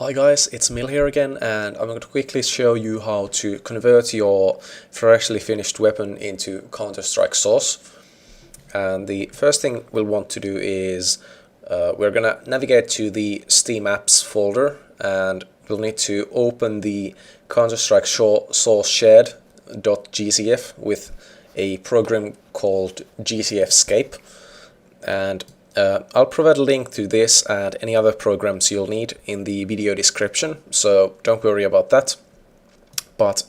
Hi guys, it's Mill here again, and I'm going to quickly show you how to convert your freshly finished weapon into Counter-Strike source. And the first thing we'll want to do is we're going to navigate to the Steam Apps folder, and we'll need to open the Counter-Strike source shared.gcf with a program called GCFscape. And I'll provide a link to this and any other programs you'll need in the video description, so don't worry about that. But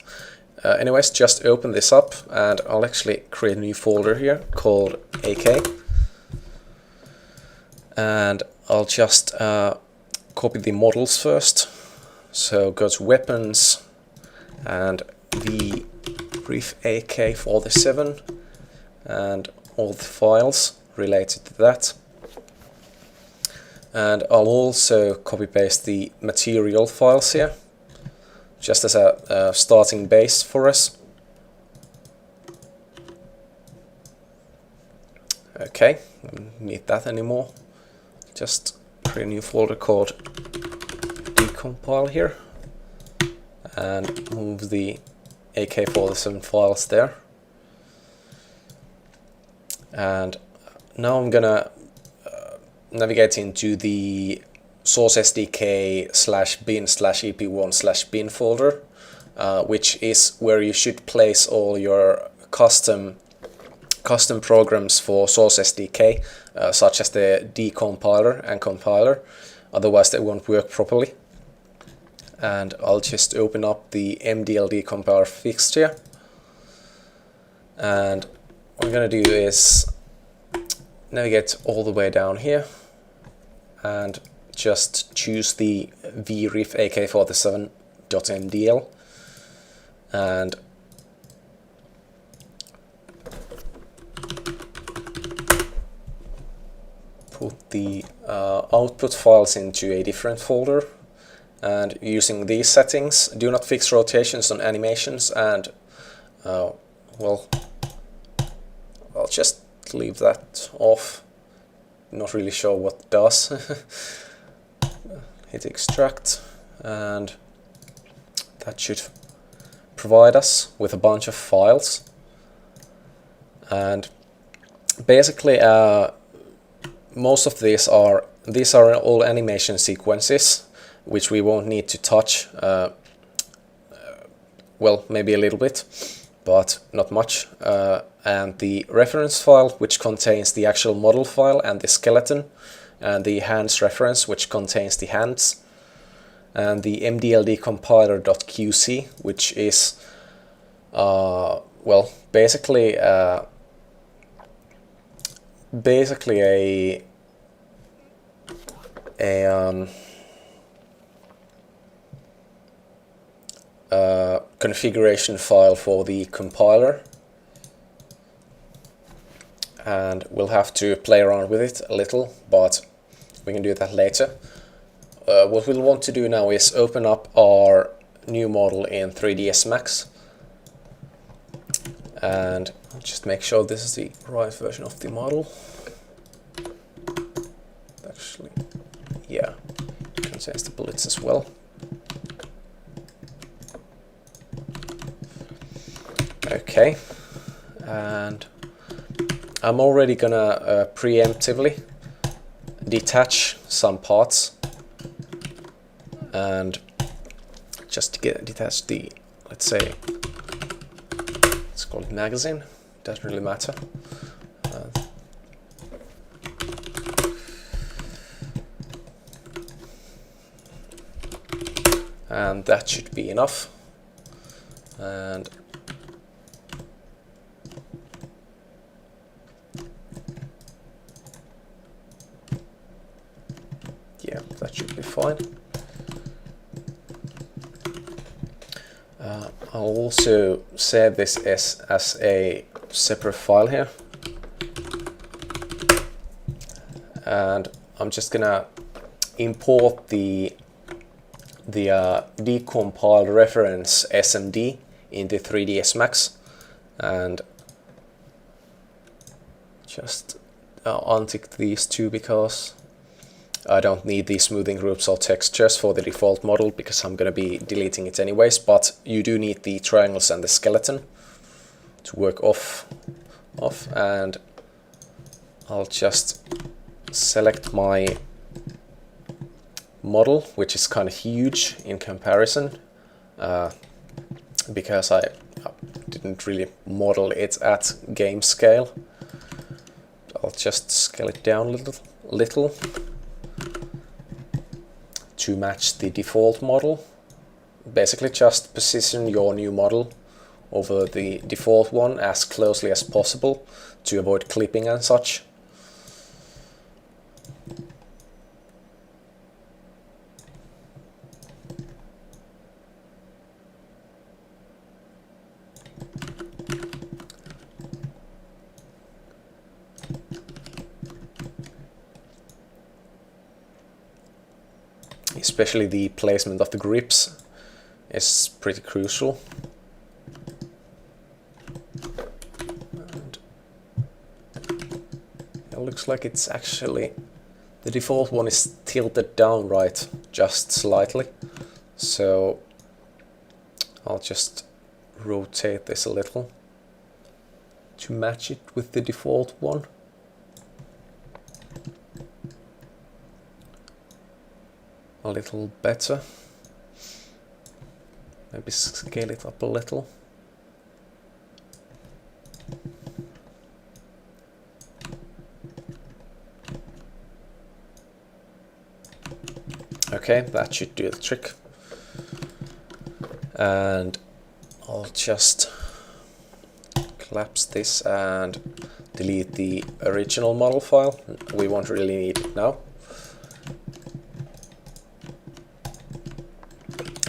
anyways, just open this up, and I'll actually create a new folder here called AK. And I'll just copy the models first. So go to Weapons and the brief AK-47 and all the files related to that. And I'll also copy paste the material files here, just as a starting base for us. Okay, don't need that anymore. Just create a new folder called decompile here, and move the AK-47 files there. And now I'm gonna navigate into the source SDK/bin/ep1/bin folder, which is where you should place all your custom programs for source SDK, such as the decompiler and compiler. Otherwise they won't work properly. And I'll just open up the MDL decompiler fixture, and what I'm gonna do is navigate all the way down here and just choose the vref AK-47.mdl and put the output files into a different folder. And using these settings, do not fix rotations on animations, and well, I'll just leave that off. Not really sure what it does. Hit extract, and that should provide us with a bunch of files. And basically most of these are all animation sequences, which we won't need to touch. Well, maybe a little bit, but not much. And the reference file, which contains the actual model file and the skeleton, and the hands reference, which contains the hands, and the mdldcompiler.qc, which is well, basically a configuration file for the compiler, and we'll have to play around with it a little, but we can do that later. What we'll want to do now is open up our new model in 3ds Max, and just make sure this is the right version of the model. Actually, yeah, it contains the bullets as well. Okay, and I'm already gonna preemptively detach some parts, and just to detach the, let's say, let's call it magazine, doesn't really matter. And that should be enough. And yeah, that should be fine. I'll also save this as a separate file here, and I'm just gonna import the decompiled reference SMD into 3ds Max, and just untick these two because I don't need the smoothing groups or textures for the default model because I'm going to be deleting it anyways, but you do need the triangles and the skeleton to work off, and I'll just select my model, which is kind of huge in comparison, because I didn't really model it at game scale. I'll just scale it down a little to match the default model. Basically just position your new model over the default one as closely as possible to avoid clipping and such. Especially the placement of the grips is pretty crucial. And it looks like it's actually, the default one is tilted down right just slightly, so I'll just rotate this a little to match it with the default one. A little better. Maybe scale it up a little. Okay, that should do the trick. And I'll just collapse this and delete the original model file. We won't really need it now.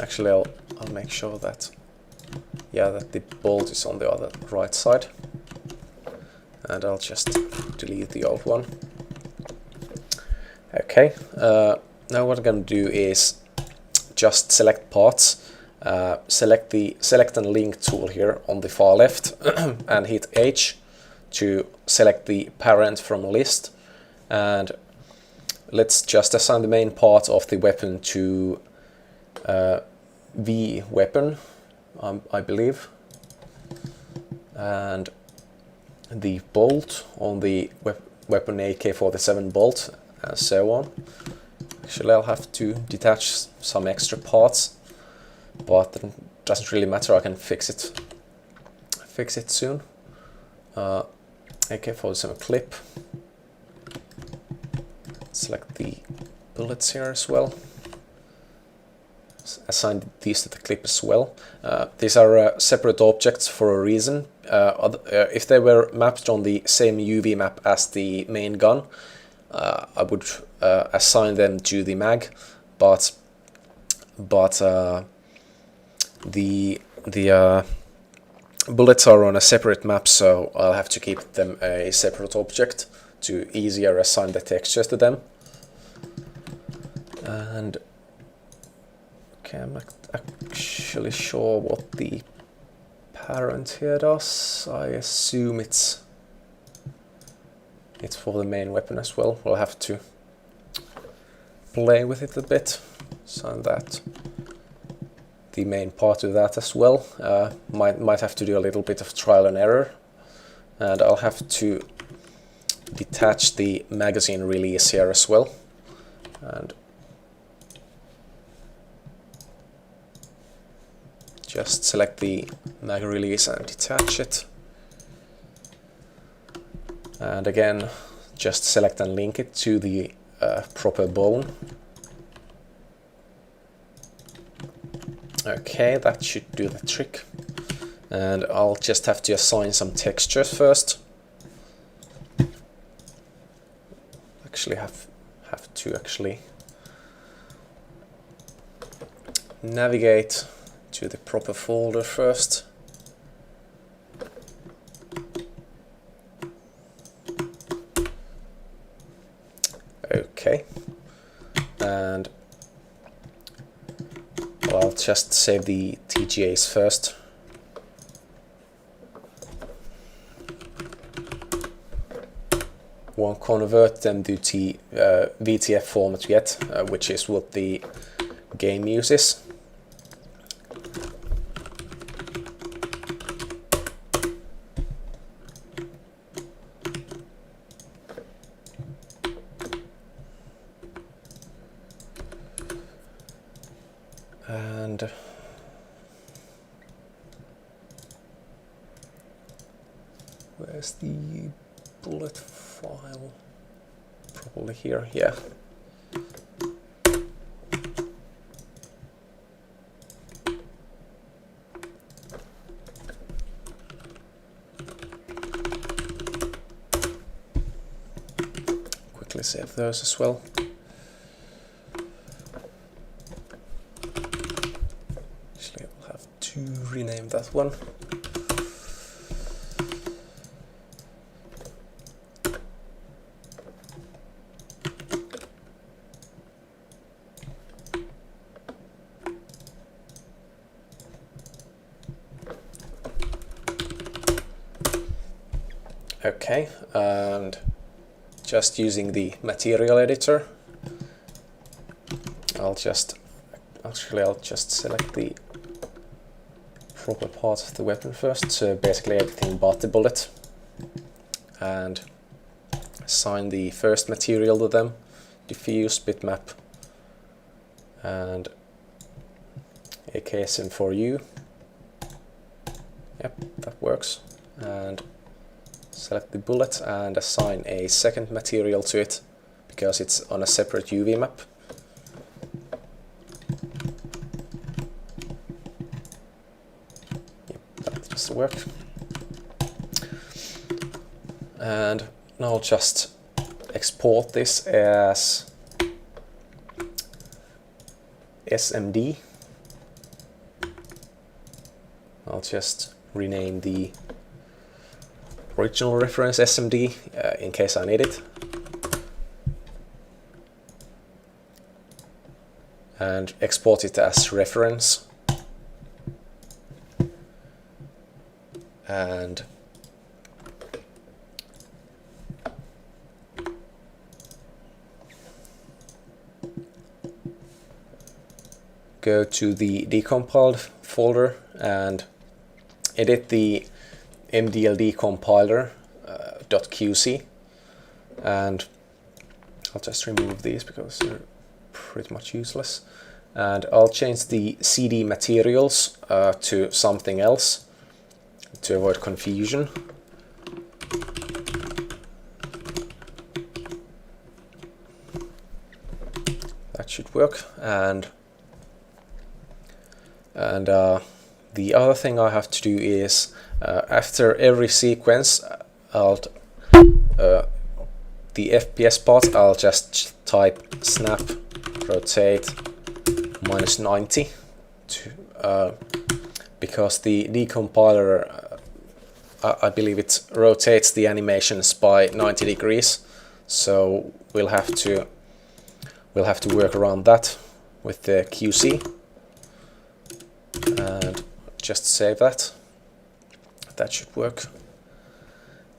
Actually, I'll make sure that, yeah, that the bolt is on the other right side, and I'll just delete the old one. Okay, now what I'm going to do is just select parts, select and link tool here on the far left, and hit H to select the parent from a list, and let's just assign the main part of the weapon to V weapon, I believe, and the bolt on the weapon AK-47 bolt, and so on. Actually, I'll have to detach some extra parts, but it doesn't really matter. I can fix it soon. AK-47 clip. Select the bullets here as well. Assign these to the clip as well. These are separate objects for a reason. If they were mapped on the same UV map as the main gun, I would assign them to the mag, but the bullets are on a separate map, so I'll have to keep them a separate object to easier assign the textures to them. And okay, I'm not actually sure what the parent here does. I assume it's for the main weapon as well. We'll have to play with it a bit, so that the main part of that as well. Might have to do a little bit of trial and error, and I'll have to detach the magazine release here as well, and just select the mag release and detach it. And again, just select and link it to the proper bone. Okay, that should do the trick. And I'll just have to assign some textures first. Actually have to actually navigate to the proper folder first. Okay, and well, I'll just save the TGAs first. won't convert them to VTF format yet, which is what the game uses. And where's the bullet file? Probably here, yeah. Quickly save those as well. Actually, I'll have to rename that one. Okay, and just using the material editor, I'll just select the proper part of the weapon first, so basically everything but the bullet, and assign the first material to them, diffuse, bitmap, and AKSM for you. Yep, that works. And select the bullet and assign a second material to it because it's on a separate UV map. Yep, that just worked. And now I'll just export this as SMD. I'll just rename the original reference SMD in case I need it, and export it as reference, and go to the decompiled folder and edit the mdld compiler .qc, and I'll just remove these because they're pretty much useless, and I'll change the CD materials to something else to avoid confusion. That should work. And the other thing I have to do is after every sequence, the FPS part, I'll just type snap rotate -90 because the decompiler, I believe it rotates the animations by 90 degrees, so we'll have to work around that with the QC, and just save that. That should work.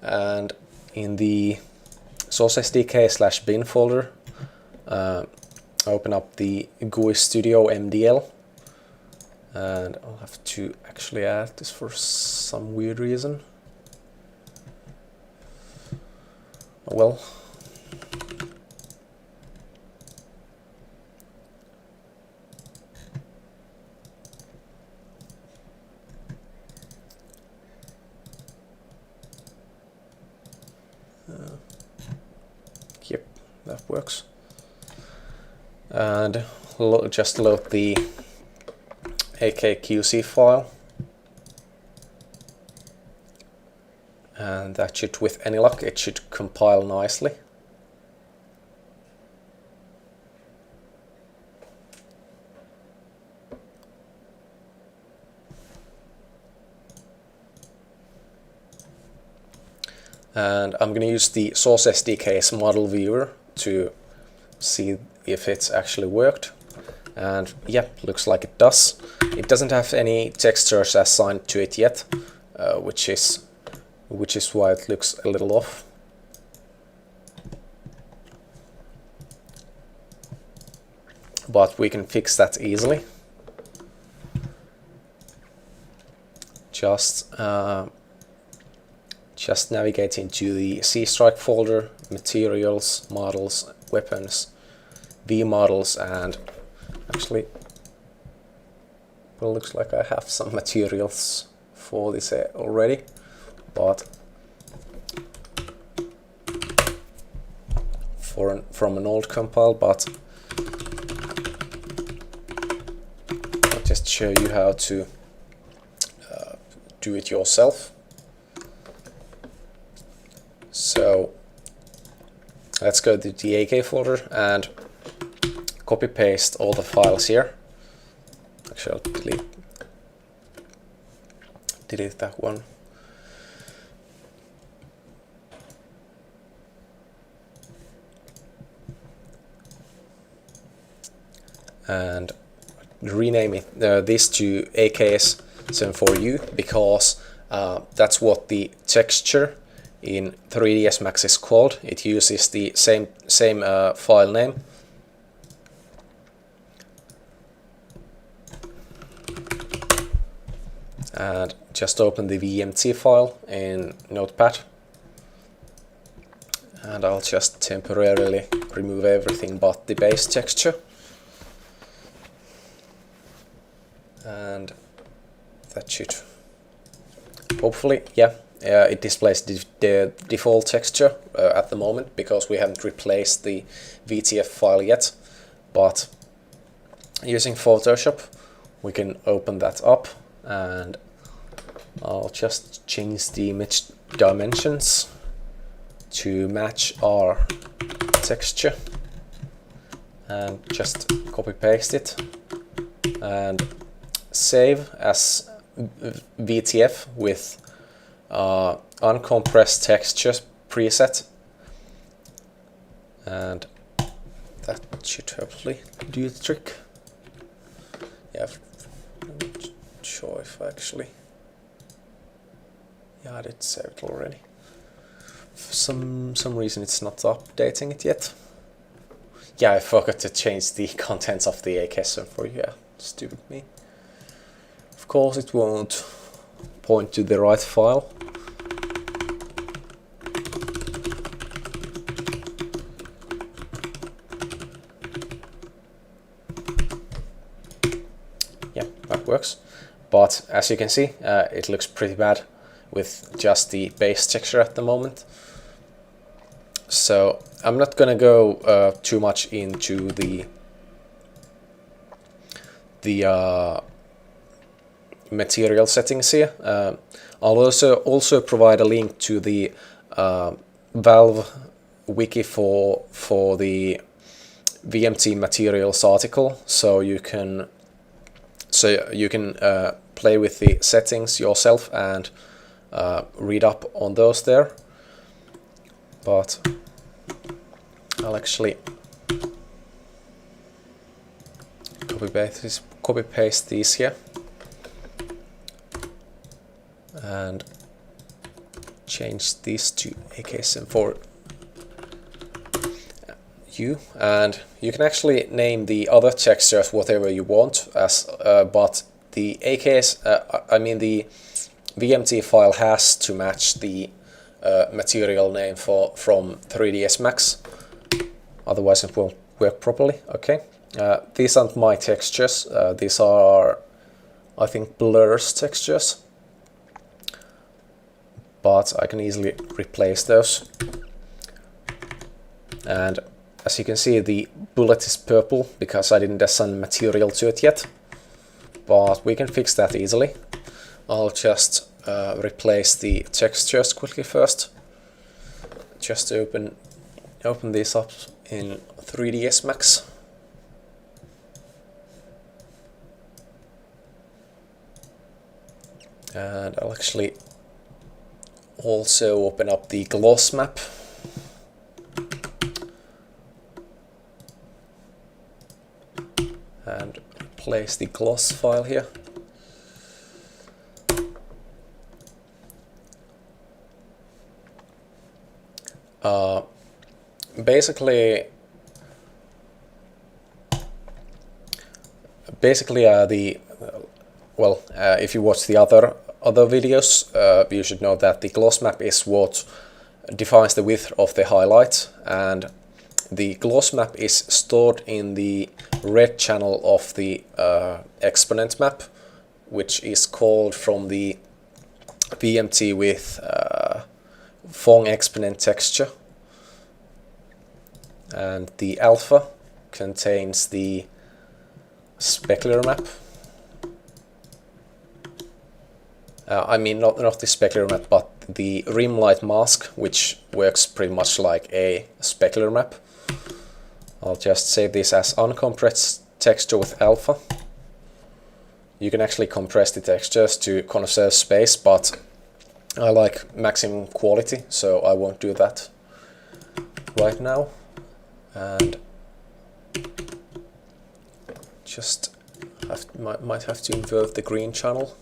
And in the source SDK/bin folder, open up the GUI Studio MDL, and I'll have to actually add this for some weird reason. Oh well. Yep, that works. And just load the AKQC file, and that should, with any luck, it should compile nicely. And I'm going to use the source SDK's model viewer to see if it's actually worked. And yep, looks like it does. It doesn't have any textures assigned to it yet, which is why it looks a little off. but we can fix that easily. Just navigate into the C-Strike folder, materials, models, weapons, V models, and actually, well, looks like I have some materials for this already, but from an old compile, but I'll just show you how to do it yourself. So let's go to the AK folder and copy paste all the files here. Actually, I'll delete that one. And rename it this to AKS 74U because that's what the texture in 3ds Max is called. It uses the same file name. And just open the VMT file in Notepad. And I'll just temporarily remove everything but the base texture. And that should hopefully, it displays the default texture at the moment because we haven't replaced the VTF file yet. But using Photoshop, we can open that up, and I'll just change the image dimensions to match our texture and just copy paste it and save as VTF with uncompressed textures preset, and that should hopefully do the trick. Yeah, I'm not sure if I actually, I did save it already. For some reason it's not updating it yet. Yeah, I forgot to change the contents of the AKS for you. Yeah, stupid me. Of course it won't point to the right file. Yeah, that works. But as you can see, it looks pretty bad with just the base texture at the moment. So I'm not gonna go too much into the material settings here. I'll also provide a link to the Valve wiki for the VMT materials article, so you can play with the settings yourself and read up on those there. But I'll actually copy paste these here and change this to AKSM4U, and you can actually name the other textures whatever you want as but the the VMT file has to match the material name from 3ds Max, otherwise it won't work properly. Okay, these aren't my textures, these are I think Blur's textures, but I can easily replace those. And as you can see, the bullet is purple because I didn't assign material to it yet, but we can fix that easily. I'll just replace the textures quickly first. Just open this up in 3ds Max. And I'll actually also open up the gloss map. And place the gloss file here. Basically, basically if you watch the other videos, you should know that the gloss map is what defines the width of the highlight, and the gloss map is stored in the red channel of the exponent map, which is called from the VMT with Phong exponent texture, and the alpha contains the specular map. I mean not the specular map, but the rim light mask, which works pretty much like a specular map. I'll just save this as uncompressed texture with alpha. You can actually compress the textures to conserve space, but I like maximum quality, so I won't do that right now. And just might have to invert the green channel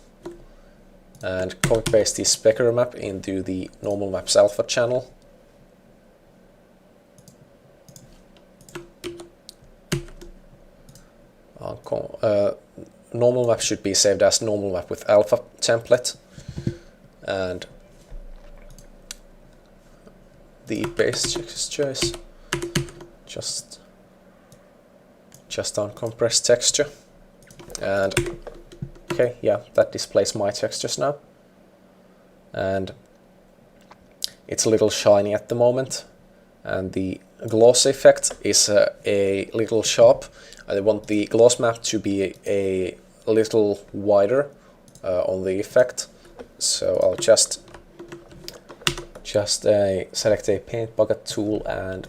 and copy paste the specular map into the normal maps alpha channel. Normal map should be saved as normal map with alpha template, and the base texture is just uncompressed texture. And okay, yeah, that displays my textures now, and it's a little shiny at the moment, and the gloss effect is a little sharp. I want the gloss map to be a little wider on the effect, so I'll just select a paint bucket tool and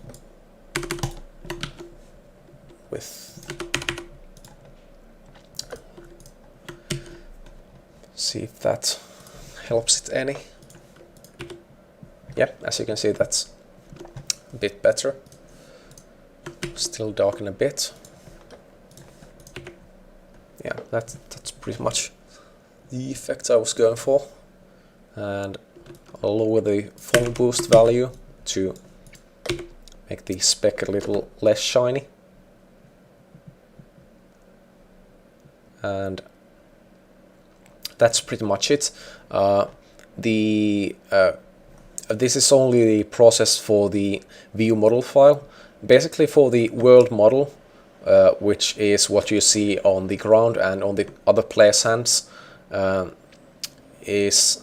see if that helps it any. Yeah, as you can see, that's a bit better. Still darken a bit. Yeah, that's pretty much the effect I was going for. And I'll lower the Phong boost value to make the speck a little less shiny. And that's pretty much it. This is only the process for the view model file. Basically, for the world model, which is what you see on the ground and on the other players' hands, it's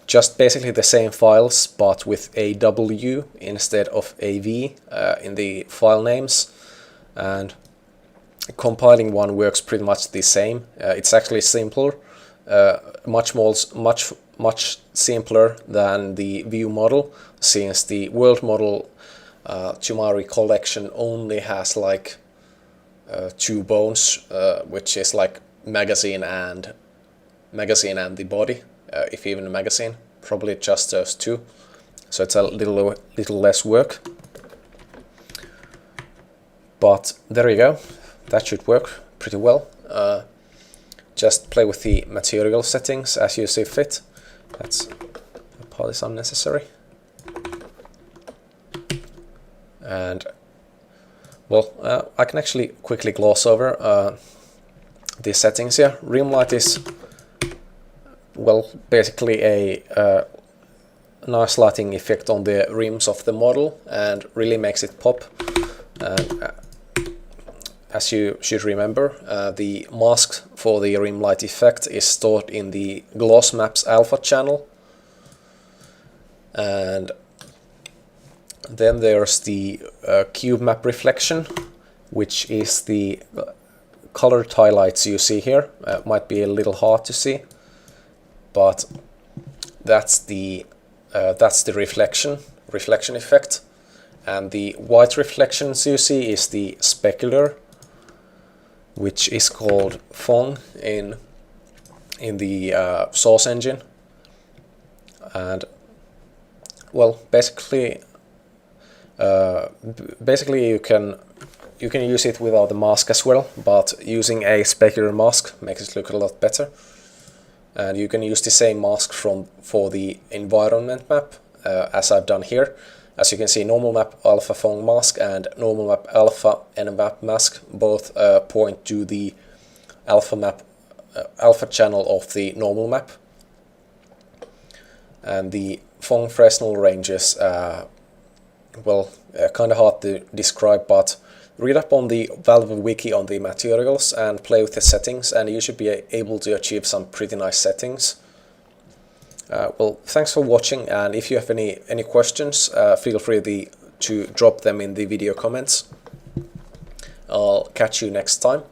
just basically the same files, but with a W instead of a V in the file names, and compiling one works pretty much the same. It's actually simpler, much simpler than the view model, since the world model, to my recollection, only has like 2 bones, which is like magazine and the body, if even a magazine, probably just those 2. So it's a little less work. But there you go. That should work pretty well. Just play with the material settings as you see fit. That part is unnecessary. And well, I can actually quickly gloss over these settings here. Rim light is, well, basically a nice lighting effect on the rims of the model and really makes it pop. And as you should remember, the mask for the rim light effect is stored in the gloss maps alpha channel. And then there's the cube map reflection, which is the colored highlights you see here. Might be a little hard to see, but that's the reflection effect. And the white reflections you see is the specular, which is called Phong in the source engine. And well, basically you can use it without the mask as well, but using a specular mask makes it look a lot better. And you can use the same mask for the environment map, as I've done here. As you can see, normal map alpha Phong mask and normal map alpha nmap mask both point to the alpha channel of the normal map. And the Phong Fresnel ranges, well, kind of hard to describe, but read up on the Valve wiki on the materials and play with the settings, and you should be able to achieve some pretty nice settings. Well, thanks for watching, and if you have any questions, feel free to drop them in the video comments. I'll catch you next time.